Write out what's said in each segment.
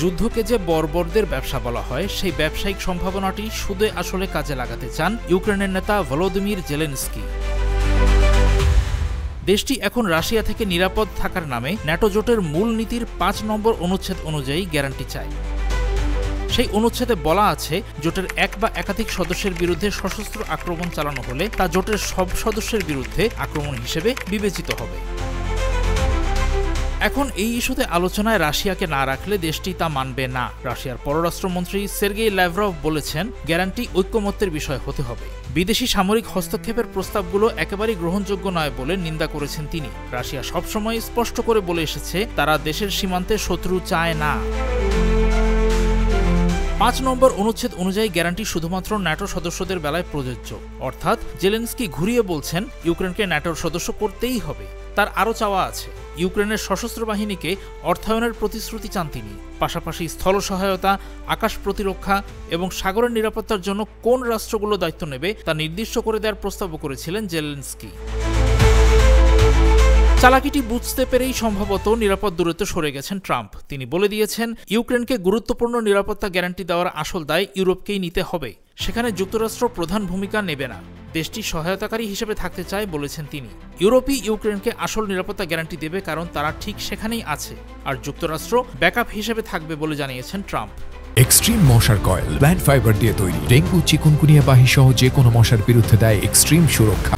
যুদ্ধকে যে বর্বরদের ব্যবসা বলা হয় সেই ব্যবসায়িক সম্ভাবনাটি সুদে আসলে কাজে লাগাতে চান ইউক্রেনের নেতা ভলোদিমির জেলেনস্কি। দেশটি এখন রাশিয়া থেকে নিরাপদ থাকার নামে ন্যাটো জোটের মূল নীতির ৫ নম্বর অনুচ্ছেদ অনুযায়ী গ্যারান্টি চায়। সেই অনুচ্ছেদে বলা আছে, জোটের এক বা একাধিক সদস্যের বিরুদ্ধে সশস্ত্র আক্রমণ চালানো হলে তা জোটের সব সদস্যের বিরুদ্ধে আক্রমণ হিসেবে বিবেচিত হবে। এখন এই ইস্যুতে আলোচনায় রাশিয়াকে না রাখলে দেশটি তা মানবে না। রাশিয়ার পররাষ্ট্রমন্ত্রী সের্গেই ল্যাভরভ বলেছেন, গ্যারান্টি ঐকমত্যের বিষয় হতে হবে। বিদেশি সামরিক হস্তক্ষেপের প্রস্তাবগুলো একেবারেই গ্রহণযোগ্য নয় বলে নিন্দা করেছেন তিনি। রাশিয়া সবসময় স্পষ্ট করে বলে এসেছে, তারা দেশের সীমান্তে শত্রু চায় না। ৫ নম্বর অনুচ্ছেদ অনুযায়ী গ্যারান্টি শুধুমাত্র ন্যাটো সদস্যদের বেলায় প্রযোজ্য। অর্থাৎ জেলেনস্কি ঘুরিয়ে বলছেন, ইউক্রেনকে ন্যাটোর সদস্য করতেই হবে। তার আরও চাওয়া আছে, ইউক্রেনের সশস্ত্র বাহিনীকে অর্থায়নের প্রতিশ্রুতি চান তিনি। পাশাপাশি স্থল সহায়তা, আকাশ প্রতিরক্ষা এবং সাগরের নিরাপত্তার জন্য কোন রাষ্ট্রগুলো দায়িত্ব নেবে তা নির্দিষ্ট করে দেওয়ার প্রস্তাবও করেছিলেন জেলেনস্কি। চালাকিটি বুঝতে পেরেই সম্ভবত নিরাপদ দূরত্বে সরে গেছেন ট্রাম্প। তিনি বলে দিয়েছেন, ইউক্রেনকে গুরুত্বপূর্ণ নিরাপত্তা গ্যারান্টি দেওয়ার আসল দায় ইউরোপকেই নিতে হবে। সেখানে যুক্তরাষ্ট্র প্রধান ভূমিকা নেবে না, দেশটি সহায়তাকারী হিসেবে থাকতে চায় বলেছেন তিনি। ইউরোপই ইউক্রেনকে আসল নিরাপত্তা গ্যারান্টি দেবে, কারণ তারা ঠিক সেখানেই আছে, আর যুক্তরাষ্ট্র ব্যাকআপ হিসেবে থাকবে বলে জানিয়েছেন ট্রাম্প। এক্সট্রিম মশার কয়েল প্ল্যান্ট ফাইবার দিয়ে তৈরি, ডেঙ্গু, চিকুনগুনিয়া বাহি সহ যে কোনো মশার বিরুদ্ধে দেয় এক্সট্রিম সুরক্ষা।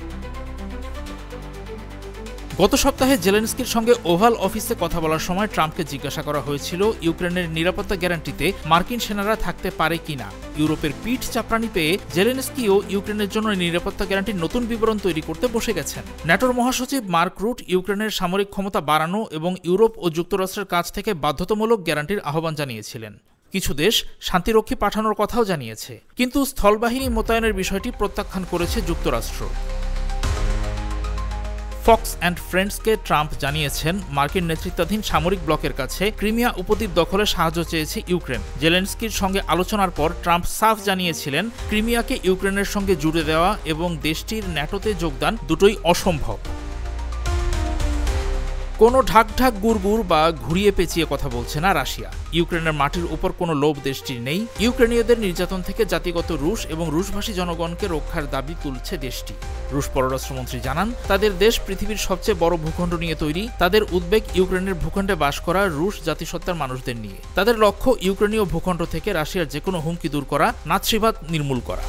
গত সপ্তাহে জেলেনস্কির সঙ্গে ওভাল অফিসে কথা বলার সময় ট্রাম্পকে জিজ্ঞাসা করা হয়েছিল, ইউক্রেনের নিরাপত্তা গ্যারান্টিতে মার্কিন সেনারা থাকতে পারে কিনা। ইউরোপের পিঠ চাপড়ানি পেয়ে জেলেনস্কিও ইউক্রেনের জন্য নিরাপত্তা গ্যারান্টির নতুন বিবরণ তৈরি করতে বসে গেছেন। ন্যাটোর মহাসচিব মার্ক রুট ইউক্রেনের সামরিক ক্ষমতা বাড়ানো এবং ইউরোপ ও যুক্তরাষ্ট্রের কাছ থেকে বাধ্যতামূলক গ্যারান্টির আহ্বান জানিয়েছিলেন। কিছু দেশ শান্তিরক্ষী পাঠানোর কথাও জানিয়েছে, কিন্তু স্থলবাহিনী মোতায়েনের বিষয়টি প্রত্যাখ্যান করেছে যুক্তরাষ্ট্র। ফক্স অ্যান্ড ফ্রেন্ডসকে ট্রাম্প জানিয়েছেন, মার্কিন নেতৃত্বাধীন সামরিক ব্লকের কাছে ক্রিমিয়া উপদ্বীপ দখলে সাহায্য চেয়েছে ইউক্রেন। জেলেনস্কির সঙ্গে আলোচনার পর ট্রাম্প সাফ জানিয়েছিলেন, ক্রিমিয়াকে ইউক্রেনের সঙ্গে জুড়ে দেওয়া এবং দেশটির ন্যাটোতে যোগদান দুটোই অসম্ভব। কোনো ঢাকঢাক গুড়গুড় বা ঘুরিয়ে পেঁচিয়ে কথা বলছে না রাশিয়া। ইউক্রেনের মাটির উপর কোনো লোভ দেশটির নেই। ইউক্রেনীয়দের নির্যাতন থেকে জাতিগত রুশ এবং রুশভাষী জনগণকে রক্ষার দাবি তুলছে দেশটি। রুশ পররাষ্ট্রমন্ত্রী জানান, তাদের দেশ পৃথিবীর সবচেয়ে বড় ভূখণ্ড নিয়ে তৈরি। তাদের উদ্বেগ ইউক্রেনের ভূখণ্ডে বাস করা রুশ জাতিসত্তার মানুষদের নিয়ে। তাদের লক্ষ্য ইউক্রেনীয় ভূখণ্ড থেকে রাশিয়ার যেকোনো হুমকি দূর করা, নাৎসিবাদ নির্মূল করা।